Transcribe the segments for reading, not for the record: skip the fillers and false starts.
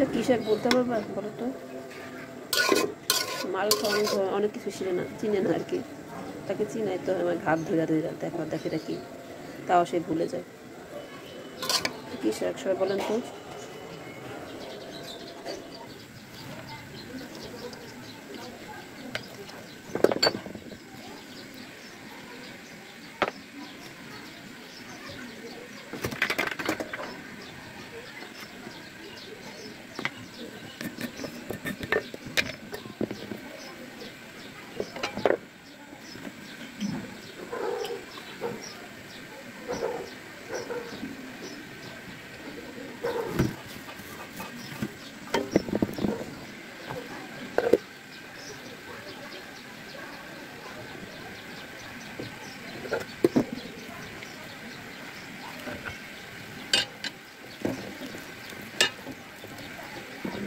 এটা কি শাক বলতে পারবা বলো তো? মাল অনেক কিছু চিনে না আর কি। তাকে চিনাই তো আমার ঘাট ধরে ধরে দেখে এটা কি, তাও সে ভুলে যায়। কি শাক সবাই বলেন তো?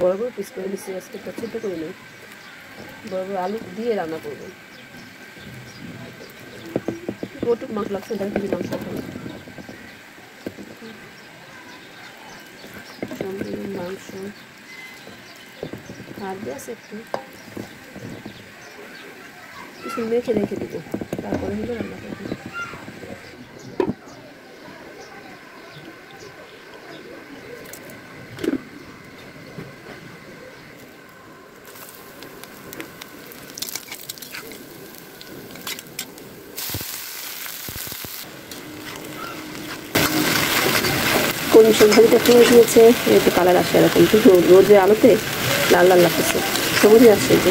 বড় বড় পিস করে দিচ্ছি আজকে, ছোট করে নেই। বড় বড় আলু দিয়ে রান্না করবো। কটুক মাংস লাগছে, দেখ কি মাংস মাংস হাত দিয়ে আছে একটু কিছু মেখে রেখে দিব, তারপরে হলো রান্না করবো। কোন সবজিটা ফুলে গিয়েছে, একটু কালার আসে এরকম, কিন্তু রোদের আলোতে লাল লাল লাগতেছে, সবুজই আসছে। যে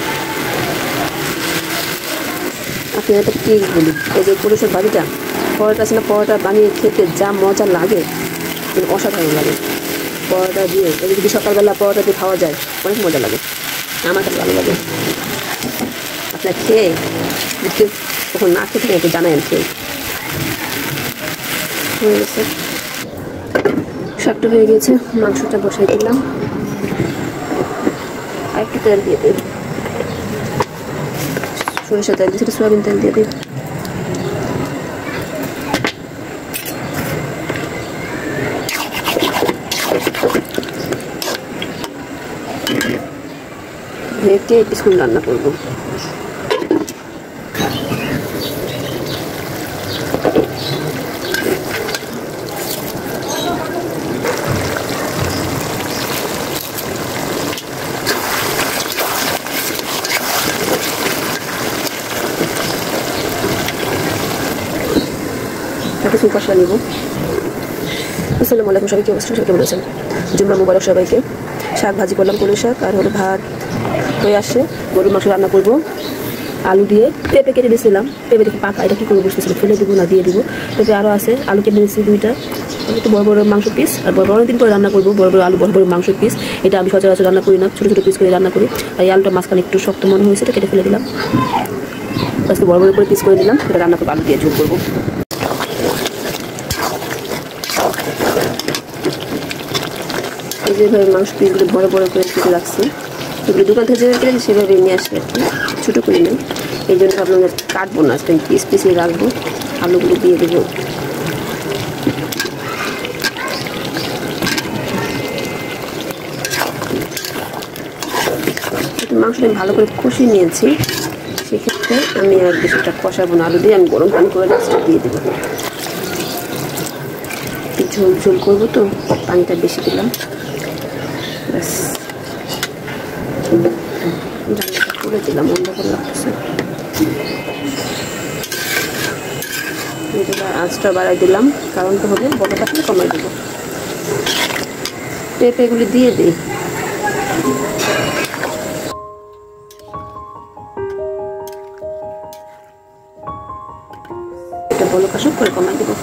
আপনি একটা কেক বলি, এই যে পুরুষের বাড়িটা পরোটা আছে না, পরোটা বানিয়ে খেতে যা মজা লাগে, অসাধারণ লাগে। পরোটা দিয়ে যদি সকালবেলা পরোটা দিয়ে খাওয়া যায় অনেক মজা লাগে, আমার কাছে ভালো লাগে। আপনার খেয়ে তখন না খেতে একটু জানায়েন খেয়ে। হয়ে গেছে, শাকটা হয়ে গেছে, মাংসটা বসাই দিলাম, আর একটু তেল দিয়ে দিই, সরিষার তেল দিয়েছি, সয়াবিন তেল দিয়ে দিই। ঢেকে কিছুক্ষণ রান্না করবো। কিছু কষা নিব। আসসালামু আলাইকুম, সবাই কি অবস্থা, সবাই কেমন আছেন? জুম্মা মুবারক সবাইকে। শাক ভাজি করলাম, কলই শাক, আর হলো ভাত হয়ে আসছে। গরুর মাংস রান্না করবো আলু দিয়ে। পেঁপে কেটে দিয়েছিলাম, পেঁপে দেখে পাকা, এটা কী করবো বুঝতেছিলাম, ফেলে দেবো না দিয়ে দিব। পেঁপে আরও আছে, আলু কেটে দিয়েছি 2টা, একটু বড় বড় মাংস পিস, আর বড় বড় দিন করে রান্না করবো, বড় বড় আলু বড় বড় মাংস পিস। এটা আমি সচরাচর রান্না করি না, ছোটো ছোটো পিস করে রান্না করি। আর এই আলুটা মাঝখানে একটু শক্ত মনে হয়েছে, এটা কেটে ফেলে দিলাম। আজকে বড় বড় করে পিস করে দিলাম, এটা রান্না করবো, আলু দিয়ে ঝোল করবো। এই যেভাবে মাংস পিসগুলো বড় বড় করে কেটে রাখছি, এগুলো দোকান থেকে যেভাবে কেটেছি সেভাবে নিয়ে আসবে আর কি, ছোটো করে নেই। এই জন্য ভাবলাম কাটবো না, আজকে পিস পিসে রাখবো, আলুগুলো দিয়ে দেবো। মাংসটা আমি ভালো করে কষিয়ে নিয়েছি, সেক্ষেত্রে আমি আর বেশিটা কষাবো না, আলু দিয়ে আমি গরম পানি করে দিয়ে দেবো। ঝোল ঝোল করবো তো, পানিটা বেশি দিলাম, ব্যাস রান্নাটা করে দিলাম। অন্ধকার লাগতেছে, আঁচটা বাড়াই দিলাম, কারণটা হবে বড় পাখি কমাই দেবো। পেঁপেগুলি দিয়ে দিই, এটা বলো কাশুক করে কমাই দেবো।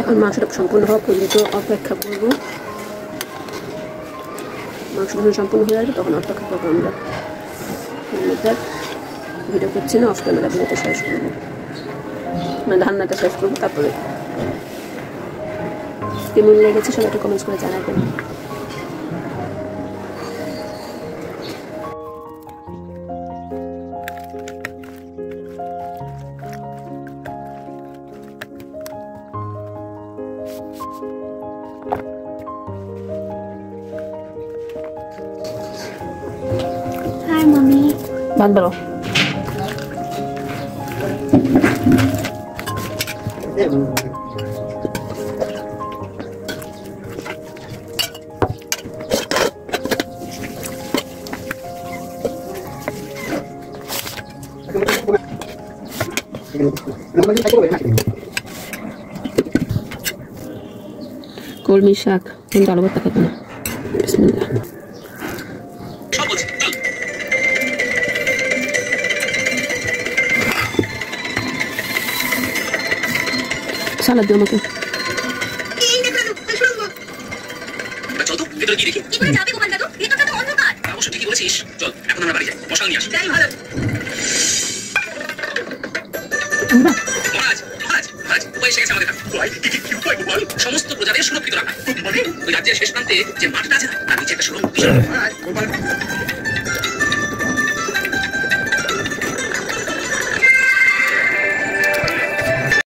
এখন মাংসটা সম্পূর্ণ হওয়া পর্যন্ত অপেক্ষা করব। মাংস যখন সম্পূর্ণ হয়ে আসবে তখন অপেক্ষা করবো আমরা। ভিডিও করছি না, অফ ক্যামেরা ভিডিওটা শেষ করবো, মানে রান্নাটা শেষ করবো, তারপরে কেমন লেগেছে সবাই একটু কমেন্টস করে জানাবেন। ভাত বাড়ো। কলমি শাক কিন্তু আলু ভর্তা খাবো না। বিসমিল্লাহ। সালাদ দিও আমাকে। সমস্ত প্রজাদের সুরক্ষিত রাখা। ওই রাজ্যের শেষ প্রান্তে যে মাঠটা আছে না, তার নিচে একটা সুরক্ষিত